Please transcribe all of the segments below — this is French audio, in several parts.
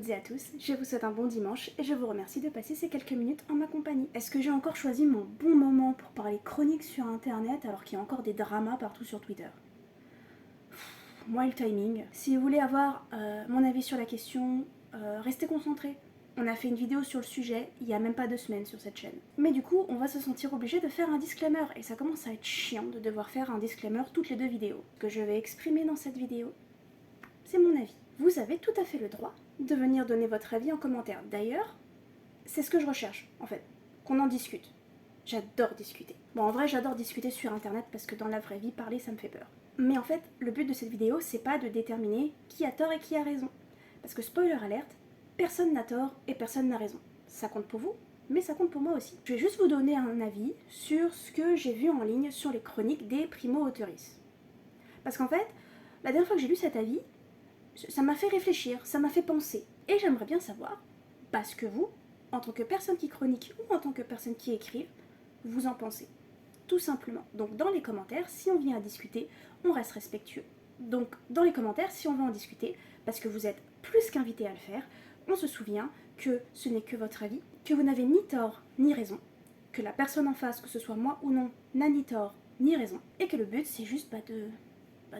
toutes et à tous, je vous souhaite un bon dimanche et je vous remercie de passer ces quelques minutes en ma compagnie. Est-ce que j'ai encore choisi mon bon moment pour parler chronique sur internet alors qu'il y a encore des dramas partout sur Twitter? Moi le timing. Si vous voulez avoir mon avis sur la question, restez concentrés. On a fait une vidéo sur le sujet il y a même pas 2 semaines sur cette chaîne. Mais du coup, on va se sentir obligé de faire un disclaimer et ça commence à être chiant de devoir faire un disclaimer toutes les 2 vidéos. Ce que je vais exprimer dans cette vidéo, c'est mon avis. Vous avez tout à fait le droit de venir donner votre avis en commentaire. D'ailleurs, c'est ce que je recherche, en fait, qu'on en discute. J'adore discuter. Bon, en vrai, j'adore discuter sur internet parce que dans la vraie vie, parler, ça me fait peur. Mais en fait, le but de cette vidéo, c'est pas de déterminer qui a tort et qui a raison. Parce que, spoiler alerte, personne n'a tort et personne n'a raison. Ça compte pour vous, mais ça compte pour moi aussi. Je vais juste vous donner un avis sur ce que j'ai vu en ligne sur les chroniques des primo-auteuristes. Parce qu'en fait, la dernière fois que j'ai lu cet avis, ça m'a fait réfléchir, ça m'a fait penser. Et j'aimerais bien savoir, parce que vous, en tant que personne qui chronique ou en tant que personne qui écrive, vous en pensez. Tout simplement. Donc dans les commentaires, si on vient à discuter, on reste respectueux. Donc dans les commentaires, si on veut en discuter, parce que vous êtes plus qu'invités à le faire, on se souvient que ce n'est que votre avis, que vous n'avez ni tort ni raison, que la personne en face, que ce soit moi ou non, n'a ni tort ni raison, et que le but c'est juste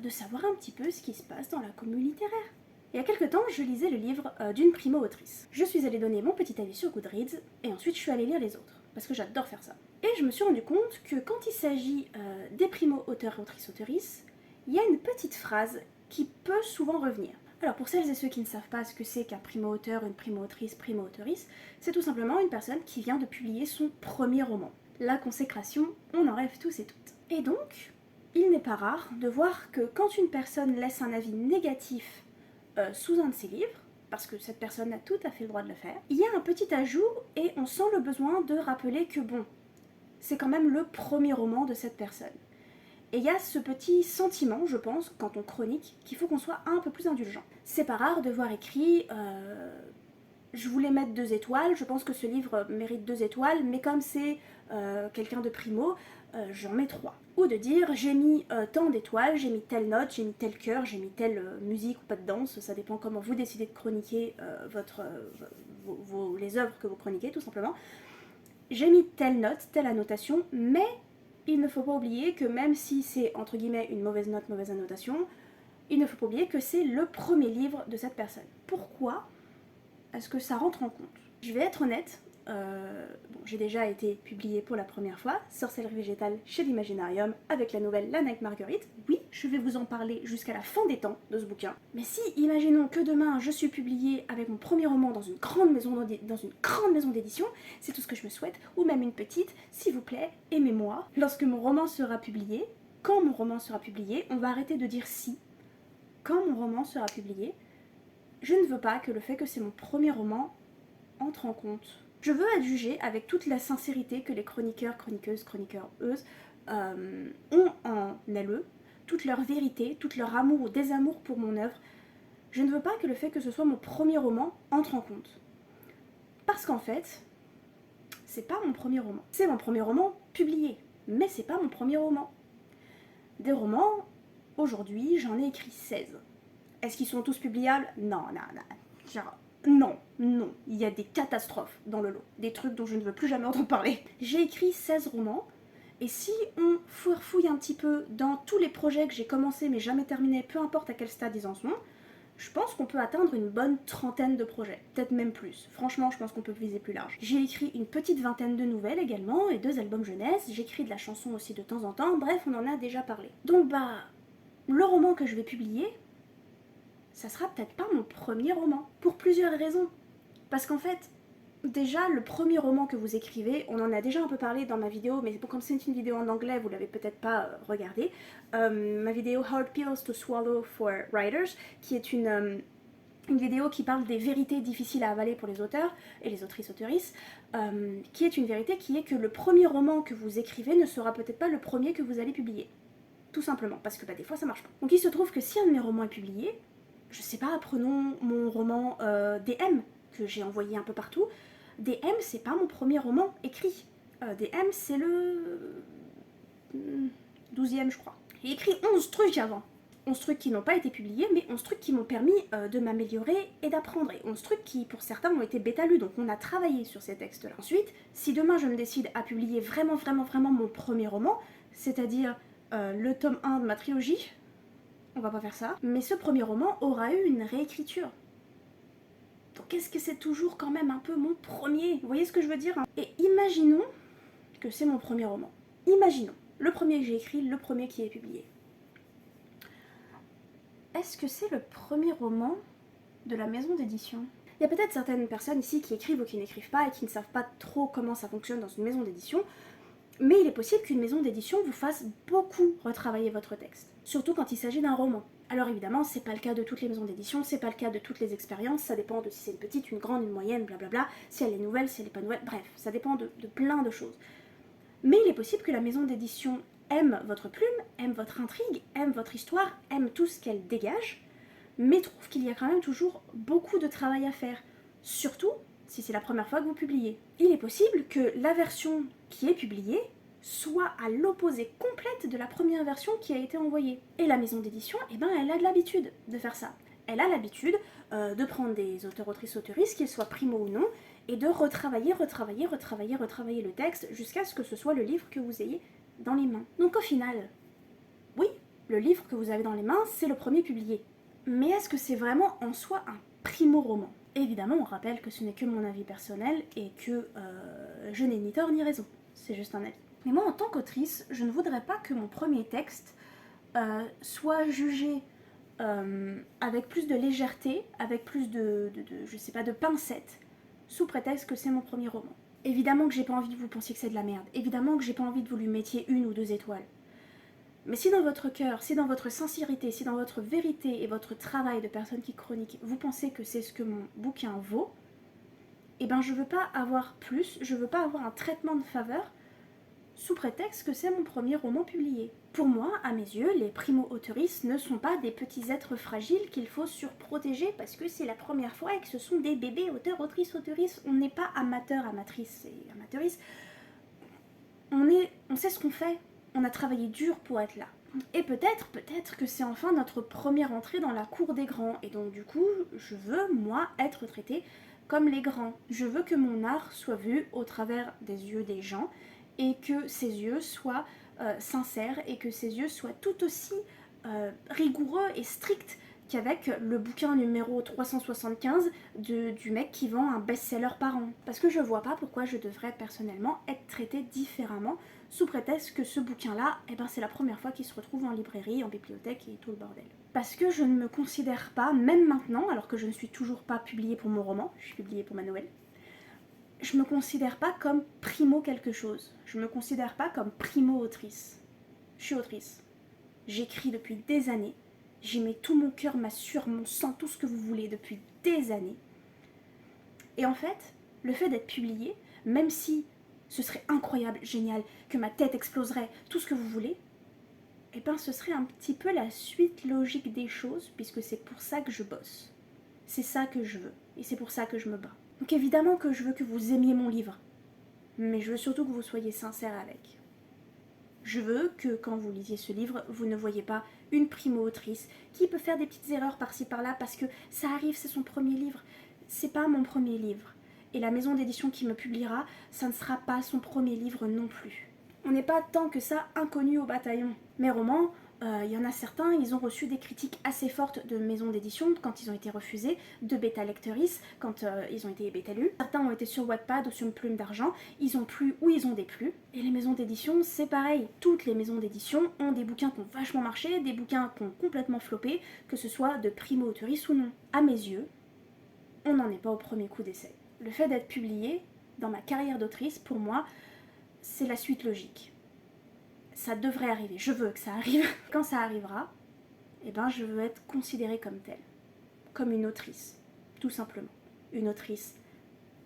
de savoir un petit peu ce qui se passe dans la commune littéraire. Il y a quelques temps, je lisais le livre d'une primo-autrice. Je suis allée donner mon petit avis sur Goodreads, et ensuite je suis allée lire les autres, parce que j'adore faire ça. Et je me suis rendu compte que quand il s'agit des primo-auteurs, autrices, il y a une petite phrase qui peut souvent revenir. Alors pour celles et ceux qui ne savent pas ce que c'est qu'un primo-auteur, une primo-autrice, primo-auteurice, c'est tout simplement une personne qui vient de publier son premier roman. La consécration, on en rêve tous et toutes. Et donc, il n'est pas rare de voir que quand une personne laisse un avis négatif sous un de ses livres, parce que cette personne a tout à fait le droit de le faire, il y a un petit ajout et on sent le besoin de rappeler que bon, c'est quand même le premier roman de cette personne. Et il y a ce petit sentiment, je pense, quand on chronique, qu'il faut qu'on soit un peu plus indulgent. C'est pas rare de voir écrit je voulais mettre 2 étoiles, je pense que ce livre mérite 2 étoiles, mais comme c'est quelqu'un de primo, j'en mets 3. Ou de dire j'ai mis tant d'étoiles, j'ai mis telle note, j'ai mis tel cœur, j'ai mis telle musique ou pas de danse, ça dépend comment vous décidez de chroniquer les œuvres que vous chroniquez tout simplement. J'ai mis telle note, telle annotation, mais il ne faut pas oublier que même si c'est entre guillemets une mauvaise note, mauvaise annotation, il ne faut pas oublier que c'est le premier livre de cette personne. Pourquoi est-ce que ça rentre en compte? Je vais être honnête, bon, j'ai déjà été publiée pour la première fois, Sorcellerie végétale chez l'Imaginarium, avec la nouvelle La Night Marguerite. Oui, je vais vous en parler jusqu'à la fin des temps de ce bouquin. Mais si, imaginons que demain je suis publiée avec mon premier roman dans une grande maison d'édition, c'est tout ce que je me souhaite, ou même une petite, s'il vous plaît, aimez-moi. Lorsque mon roman sera publié, quand mon roman sera publié, on va arrêter de dire si. Quand mon roman sera publié, je ne veux pas que le fait que c'est mon premier roman entre en compte. Je veux être jugée avec toute la sincérité que les chroniqueurs, chroniqueuses, chroniqueurs-euses ont en elles, toute leur vérité, tout leur amour ou désamour pour mon œuvre. Je ne veux pas que le fait que ce soit mon premier roman entre en compte. Parce qu'en fait, c'est pas mon premier roman. C'est mon premier roman publié, mais c'est pas mon premier roman. Des romans, aujourd'hui, j'en ai écrit 16. Est-ce qu'ils sont tous publiables? Non. Genre, non. Il y a des catastrophes dans le lot. Des trucs dont je ne veux plus jamais entendre parler. J'ai écrit 16 romans. Et si on fouille un petit peu dans tous les projets que j'ai commencés mais jamais terminés, peu importe à quel stade ils en sont, je pense qu'on peut atteindre une bonne trentaine de projets. Peut-être même plus. Franchement, je pense qu'on peut viser plus large. J'ai écrit une petite vingtaine de nouvelles également et 2 albums jeunesse. J'écris de la chanson aussi de temps en temps. Bref, on en a déjà parlé. Donc le roman que je vais publier, ça sera peut-être pas mon premier roman, pour plusieurs raisons. Parce qu'en fait, déjà, le premier roman que vous écrivez, on en a déjà un peu parlé dans ma vidéo, mais bon, comme c'est une vidéo en anglais, vous l'avez peut-être pas regardée. Ma vidéo Hard Pills to Swallow for Writers, qui est une vidéo qui parle des vérités difficiles à avaler pour les auteurs et les autrices-auteurices, qui est une vérité qui est que le premier roman que vous écrivez ne sera peut-être pas le premier que vous allez publier. Tout simplement, parce que des fois ça marche pas. Donc il se trouve que si un de mes romans est publié, je sais pas, prenons mon roman DM, que j'ai envoyé un peu partout. DM, c'est pas mon premier roman écrit. DM, c'est le 12e, je crois. J'ai écrit 11 trucs avant. 11 trucs qui n'ont pas été publiés, mais 11 trucs qui m'ont permis de m'améliorer et d'apprendre. Et 11 trucs qui, pour certains, ont été bêta lus, donc on a travaillé sur ces textes-là. Ensuite, si demain je me décide à publier vraiment mon premier roman, c'est-à-dire le tome 1 de ma trilogie, on va pas faire ça, mais ce premier roman aura eu une réécriture. Donc est-ce que c'est toujours quand même un peu mon premier? Vous voyez ce que je veux dire? Et imaginons que c'est mon premier roman. Imaginons, le premier que j'ai écrit, le premier qui est publié. Est-ce que c'est le premier roman de la maison d'édition? Il y a peut-être certaines personnes ici qui écrivent ou qui n'écrivent pas et qui ne savent pas trop comment ça fonctionne dans une maison d'édition, mais il est possible qu'une maison d'édition vous fasse beaucoup retravailler votre texte, surtout quand il s'agit d'un roman. Alors évidemment, c'est pas le cas de toutes les maisons d'édition, c'est pas le cas de toutes les expériences, ça dépend de si c'est une petite, une grande, une moyenne, blablabla, si elle est nouvelle, si elle n'est pas nouvelle, bref, ça dépend de plein de choses. Mais il est possible que la maison d'édition aime votre plume, aime votre intrigue, aime votre histoire, aime tout ce qu'elle dégage, mais trouve qu'il y a quand même toujours beaucoup de travail à faire, surtout si c'est la première fois que vous publiez. Il est possible que la version qui est publiée soit à l'opposé complète de la première version qui a été envoyée. Et la maison d'édition, eh ben, elle a de l'habitude de faire ça. Elle a l'habitude de prendre des auteurs, autrices, auteuristes, qu'ils soient primo ou non, et de retravailler le texte jusqu'à ce que ce soit le livre que vous ayez dans les mains. Donc au final, oui, le livre que vous avez dans les mains, c'est le premier publié. Mais est-ce que c'est vraiment en soi un primo-roman? Évidemment, on rappelle que ce n'est que mon avis personnel et que je n'ai ni tort ni raison. C'est juste un avis. Mais moi, en tant qu'autrice, je ne voudrais pas que mon premier texte soit jugé avec plus de légèreté, avec plus je sais pas, de pincettes, sous prétexte que c'est mon premier roman. Évidemment que j'ai pas envie que vous pensiez que c'est de la merde. Évidemment que j'ai pas envie que vous lui mettiez 1 ou 2 étoiles. Mais si dans votre cœur, si dans votre sincérité, si dans votre vérité et votre travail de personne qui chronique, vous pensez que c'est ce que mon bouquin vaut, eh ben je veux pas avoir plus, je veux pas avoir un traitement de faveur sous prétexte que c'est mon premier roman publié. Pour moi, à mes yeux, les primo-auteuristes ne sont pas des petits êtres fragiles qu'il faut surprotéger parce que c'est la première fois et que ce sont des bébés auteurs, autrices, auteuristes. On n'est pas amateurs, amatrices et amateuristes. On sait ce qu'on fait. On a travaillé dur pour être là. Et peut-être que c'est enfin notre première entrée dans la cour des grands. Et donc du coup, je veux, moi, être traitée comme les grands. Je veux que mon art soit vu au travers des yeux des gens et que ses yeux soient sincères et que ses yeux soient tout aussi rigoureux et stricts qu'avec le bouquin numéro 375 du mec qui vend un best-seller par an. Parce que je vois pas pourquoi je devrais personnellement être traitée différemment sous prétexte que ce bouquin-là, eh ben, c'est la première fois qu'il se retrouve en librairie, en bibliothèque et tout le bordel. Parce que je ne me considère pas, même maintenant, alors que je ne suis toujours pas publiée pour mon roman, je suis publiée pour ma nouvelle, je me considère pas comme primo quelque chose. Je me considère pas comme primo autrice. Je suis autrice. J'écris depuis des années. J'y mets tout mon cœur, ma sueur, mon sang, tout ce que vous voulez depuis des années. Et en fait, le fait d'être publié, même si ce serait incroyable, génial, que ma tête exploserait, tout ce que vous voulez, eh ben ce serait un petit peu la suite logique des choses, puisque c'est pour ça que je bosse. C'est ça que je veux, et c'est pour ça que je me bats. Donc évidemment que je veux que vous aimiez mon livre, mais je veux surtout que vous soyez sincère avec. Je veux que quand vous lisiez ce livre, vous ne voyez pas une primo-autrice qui peut faire des petites erreurs par-ci par-là parce que ça arrive, c'est son premier livre. C'est pas mon premier livre. Et la maison d'édition qui me publiera, ça ne sera pas son premier livre non plus. On n'est pas tant que ça inconnus au bataillon. Mes romans, il y en a certains, ils ont reçu des critiques assez fortes de maisons d'édition quand ils ont été refusés, de bêta-lectoris quand ils ont été bêta-lus. Certains ont été sur Wattpad ou sur une plume d'argent, ils ont plu ou ils ont déplu. Et les maisons d'édition, c'est pareil. Toutes les maisons d'édition ont des bouquins qui ont vachement marché, des bouquins qui ont complètement floppé, que ce soit de primo-auteuris ou non. À mes yeux, on n'en est pas au premier coup d'essai. Le fait d'être publié dans ma carrière d'autrice, pour moi, c'est la suite logique. Ça devrait arriver, je veux que ça arrive. Quand ça arrivera, eh ben je veux être considérée comme telle, comme une autrice, tout simplement. Une autrice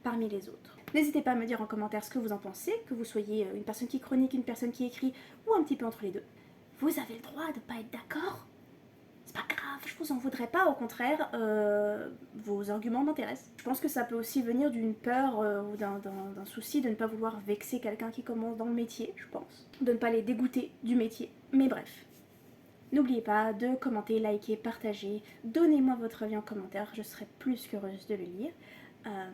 parmi les autres. N'hésitez pas à me dire en commentaire ce que vous en pensez, que vous soyez une personne qui chronique, une personne qui écrit, ou un petit peu entre les deux. Vous avez le droit de ne pas être d'accord. C'est pas grave, je vous en voudrais pas, au contraire, vos arguments m'intéressent. Je pense que ça peut aussi venir d'une peur ou d'un souci de ne pas vouloir vexer quelqu'un qui commence dans le métier, je pense. De ne pas les dégoûter du métier. Mais bref, N'oubliez pas de commenter, liker, partager. Donnez-moi votre avis en commentaire, je serai plus qu'heureuse de le lire. Euh,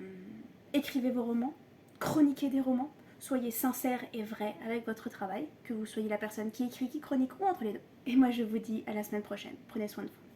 Écrivez vos romans, chroniquez des romans. Soyez sincère et vrai avec votre travail, que vous soyez la personne qui écrit, qui chronique ou entre les deux. Et moi je vous dis à la semaine prochaine. Prenez soin de vous.